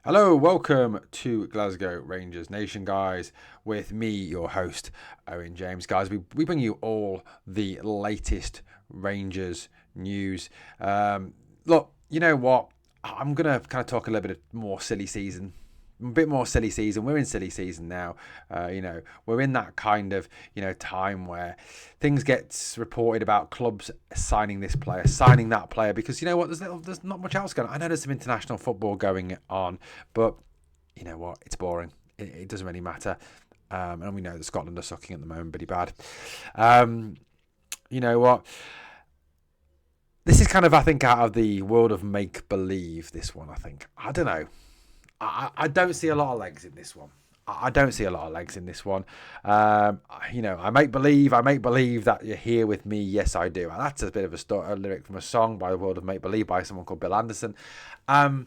Hello, welcome to Glasgow Rangers Nation, guys, with me, your host, Owen James. Guys, we bring you all the latest Rangers news. Look, you know what? I'm going to kind of talk a little bit more silly season. A bit more silly season. We're in silly season now. We're in that kind of, time where things get reported about clubs signing this player, signing that player, because you know what? There's not much else going on. I know there's some international football going on, but you know what? It's boring. It doesn't really matter. And we know that Scotland are sucking at the moment pretty bad. You know what? This is kind of, I think, out of the world of make believe. This one, I think. I don't know. I don't see a lot of legs in this one. I don't see a lot of legs in this one. I make believe that you're here with me. Yes, I do. That's a bit of a lyric from a song by the world of make believe by someone called Bill Anderson. I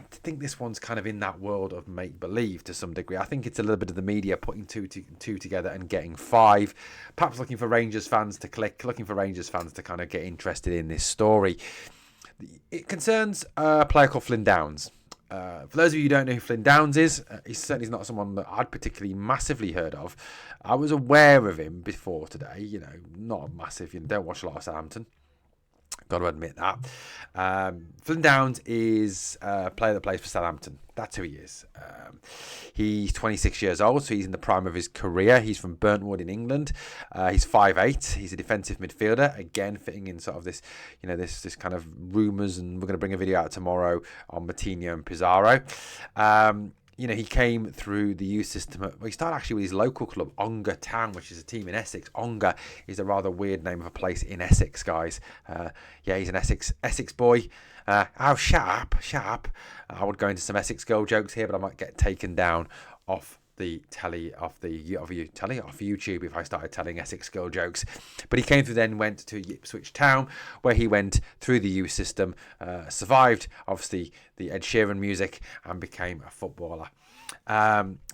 think this one's kind of in that world of make believe to some degree. I think it's a little bit of the media putting two together and getting five. Perhaps looking for Rangers fans to click, looking for Rangers fans to kind of get interested in this story. It concerns a player called Flynn Downes. For those of you who don't know who Flynn Downes is, he's certainly not someone that I'd particularly massively heard of. I was aware of him before today, not a massive, don't watch a lot of Southampton. Got to admit that. Flynn Downes is a player that plays for Southampton. That's who he is. He's 26 years old, so he's in the prime of his career. He's from Burntwood in England. He's 5'8". He's a defensive midfielder. Again, fitting in sort of this, this kind of rumours, and we're going to bring a video out tomorrow on Matinho and Pizarro. He came through the youth system. He started actually with his local club, Ongar Town, which is a team in Essex. Ongar is a rather weird name of a place in Essex, guys. He's an Essex boy. Shut up. I would go into some Essex girl jokes here, but I might get taken down off the telly, off YouTube if I started telling Essex girl jokes. But he came through, then went to Ipswich Town, where he went through the youth system, survived obviously the Ed Sheeran music, and became a footballer.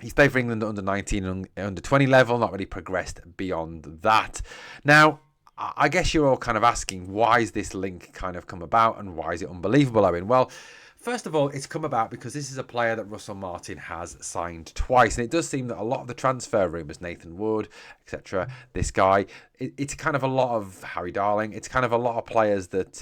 He's played for England under 19 and under 20 level, not really progressed beyond that. Now, I guess you're all kind of asking, why is this link kind of come about, and why is it unbelievable, Owen? Well, first of all, it's come about because this is a player that Russell Martin has signed twice. And it does seem that a lot of the transfer rumours, Nathan Wood, etc., this guy, it's kind of a lot of Harry Darling. It's kind of a lot of players that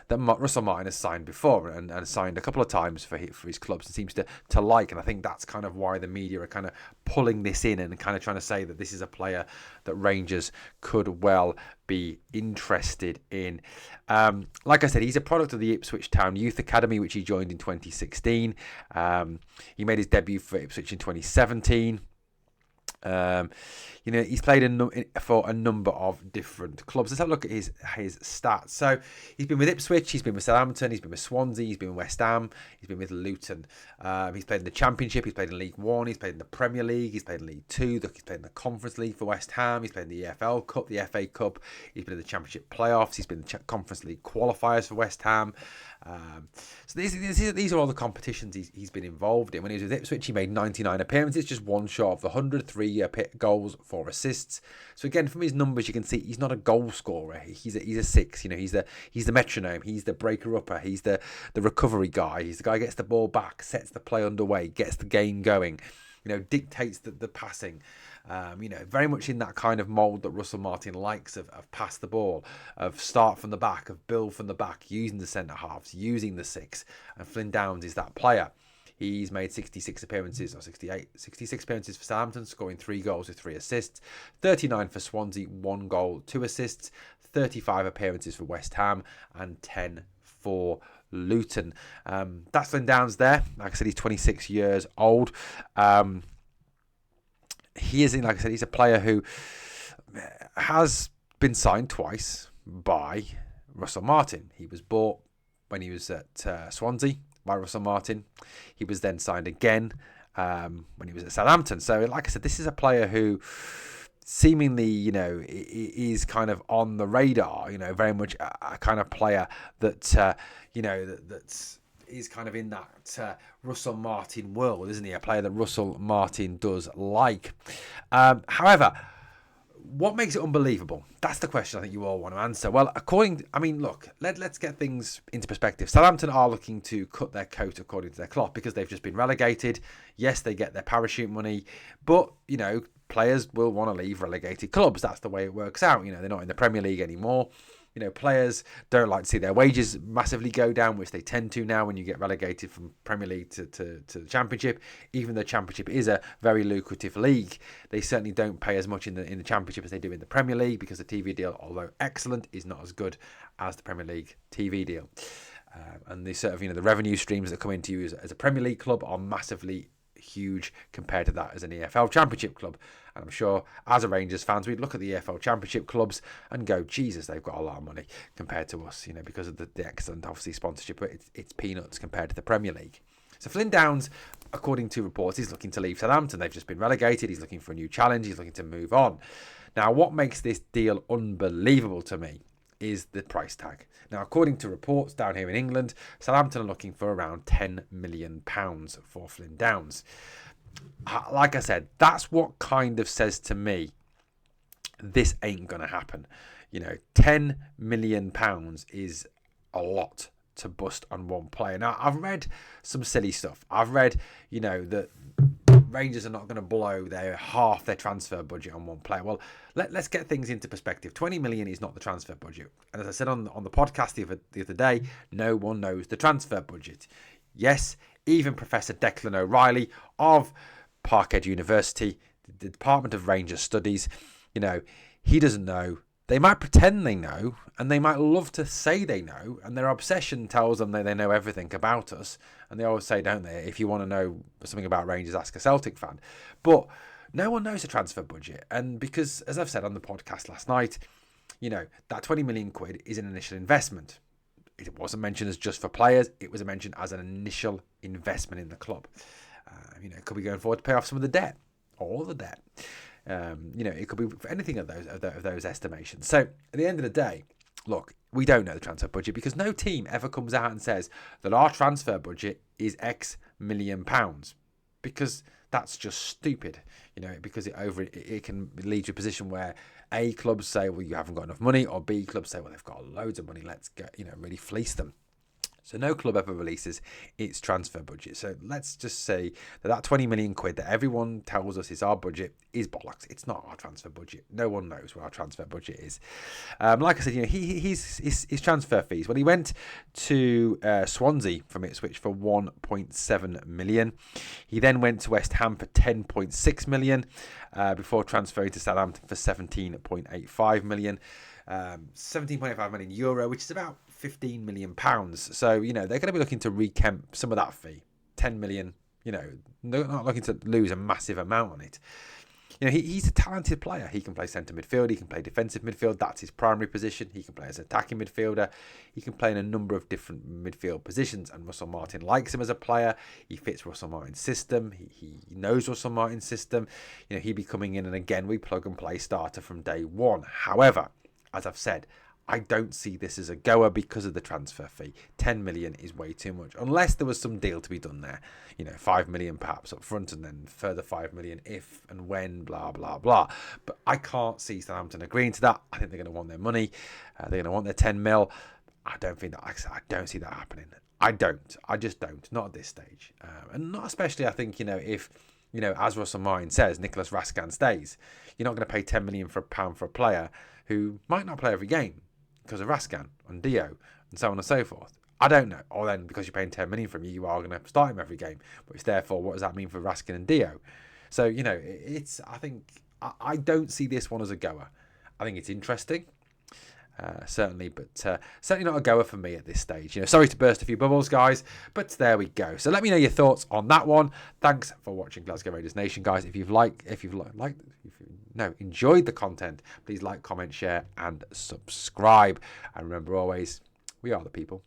Russell Martin has signed before and signed a couple of times for his clubs and seems to like. And I think that's kind of why the media are kind of pulling this in and kind of trying to say that this is a player that Rangers could well be interested in. Like I said, he's a product of the Ipswich Town Youth Academy, which he joined in 2016. He made his debut for Ipswich in 2017. He's played for a number of different clubs. Let's have a look at his stats. So he's been with Ipswich, he's been with Southampton, he's been with Swansea, he's been with West Ham, he's been with Luton. He's played in the Championship, he's played in League One, he's played in the Premier League, he's played in League Two, he's played in the Conference League for West Ham, he's played in the EFL Cup, the FA Cup, he's been in the Championship playoffs, he's been in the Conference League qualifiers for West Ham. So these are all the competitions he's been involved in. When he was with Ipswich, he made 99 appearances, just one short of the 100, 3 goals, 4 assists. So again, from his numbers, you can see he's not a goal scorer. He's a 6. He's the metronome. He's the breaker upper. He's the recovery guy. He's the guy who gets the ball back, sets the play underway, gets the game going. Dictates the passing. Very much in that kind of mould that Russell Martin likes of pass the ball, of start from the back, of build from the back, using the centre halves, using the 6. And Flynn Downes is that player. He's made 66 appearances for Southampton, scoring 3 goals with 3 assists, 39 for Swansea, 1 goal, 2 assists, 35 appearances for West Ham, and 10 for Luton. That's Flynn Downes there. Like I said, he's 26 years old. He's a player who has been signed twice by Russell Martin. He was bought when he was at Swansea by Russell Martin. He was then signed again when he was at Southampton. So, like I said, this is a player who seemingly, is kind of on the radar. Very much a kind of player that that's is kind of in that Russell Martin world, isn't he? A player that Russell Martin does like. However, What makes it unbelievable? That's the question I think you all want to answer. Well, let's get things into perspective. Southampton are looking to cut their coat according to their cloth because they've just been relegated. Yes, they get their parachute money, but, players will want to leave relegated clubs. That's the way it works out. They're not in the Premier League anymore. Players don't like to see their wages massively go down, which they tend to now when you get relegated from Premier League to the Championship. Even though Championship is a very lucrative league, they certainly don't pay as much in the Championship as they do in the Premier League because the TV deal, although excellent, is not as good as the Premier League TV deal. And the sort of the revenue streams that come into you as a Premier League club are massively huge compared to that as an EFL Championship club. And I'm sure as a Rangers fans, we'd look at the EFL Championship clubs and go, Jesus, they've got a lot of money compared to us, because of the excellent, obviously, sponsorship, but it's peanuts compared to the Premier League. So Flynn Downes, according to reports, he's looking to leave Southampton. They've just been relegated. He's looking for a new challenge. He's looking to move on. Now, what makes this deal unbelievable to me is the price tag. Now, according to reports down here in England, Southampton are looking for around £10 million for Flynn Downes. Like I said, that's what kind of says to me this ain't going to happen. £10 million is a lot to bust on one player. Now, I've read some silly stuff. I've read, that Rangers are not going to blow half their transfer budget on one player. Well, let's get things into perspective. 20 million is not the transfer budget. And as I said on the podcast the other day, no one knows the transfer budget. Yes, even Professor Declan O'Reilly of Parkhead University, the Department of Rangers Studies, he doesn't know. They might pretend they know, and they might love to say they know, and their obsession tells them that they know everything about us. And they always say, don't they, if you want to know something about Rangers, ask a Celtic fan. But no one knows the transfer budget. And because, as I've said on the podcast last night, that 20 million quid is an initial investment. It wasn't mentioned as just for players. It was mentioned as an initial investment in the club. It could be going forward to pay off some of the debt, all the debt. It could be for anything of those estimations. So at the end of the day, look, we don't know the transfer budget because no team ever comes out and says that our transfer budget is X million pounds, because that's just stupid. Because it can lead to a position where A clubs say, well, you haven't got enough money, or B clubs say, well, they've got loads of money, let's get really fleece them. So no club ever releases its transfer budget. So let's just say that 20 million quid that everyone tells us is our budget is bollocks. It's not our transfer budget. No one knows what our transfer budget is. Like I said, his transfer fees. Well, he went to Swansea from Ipswich for 1.7 million. He then went to West Ham for 10.6 million before transferring to Southampton for 17.85 million. 17.85 million euro, which is about £15 million. So, they're going to be looking to recamp some of that fee. 10 million, they're not looking to lose a massive amount on it. He's a talented player. He can play centre midfield. He can play defensive midfield. That's his primary position. He can play as an attacking midfielder. He can play in a number of different midfield positions. And Russell Martin likes him as a player. He fits Russell Martin's system. He knows Russell Martin's system. He'd be coming in and again, we plug and play starter from day one. However, as I've said, I don't see this as a goer because of the transfer fee. 10 million is way too much, unless there was some deal to be done there. 5 million perhaps up front and then further 5 million if and when, blah, blah, blah. But I can't see Southampton agreeing to that. I think they're going to want their money. They're going to want their 10 mil. I don't see that happening. I just don't. Not at this stage. And not especially, I think, if, as Russell Martin says, Nicholas Raskin stays. You're not going to pay 10 million for a player who might not play every game because of Raskin and Dio and so on and so forth. I don't know. Or then because you're paying 10 million from you are going to start him every game. But it's therefore, what does that mean for Raskin and Dio? So, I don't see this one as a goer. I think it's interesting. Certainly, but certainly not a goer for me at this stage. Sorry to burst a few bubbles, guys, but there we go. So let me know your thoughts on that one. Thanks for watching Glasgow Rangers Nation, guys. If you've enjoyed the content, please like, comment, share, and subscribe. And remember always, we are the people.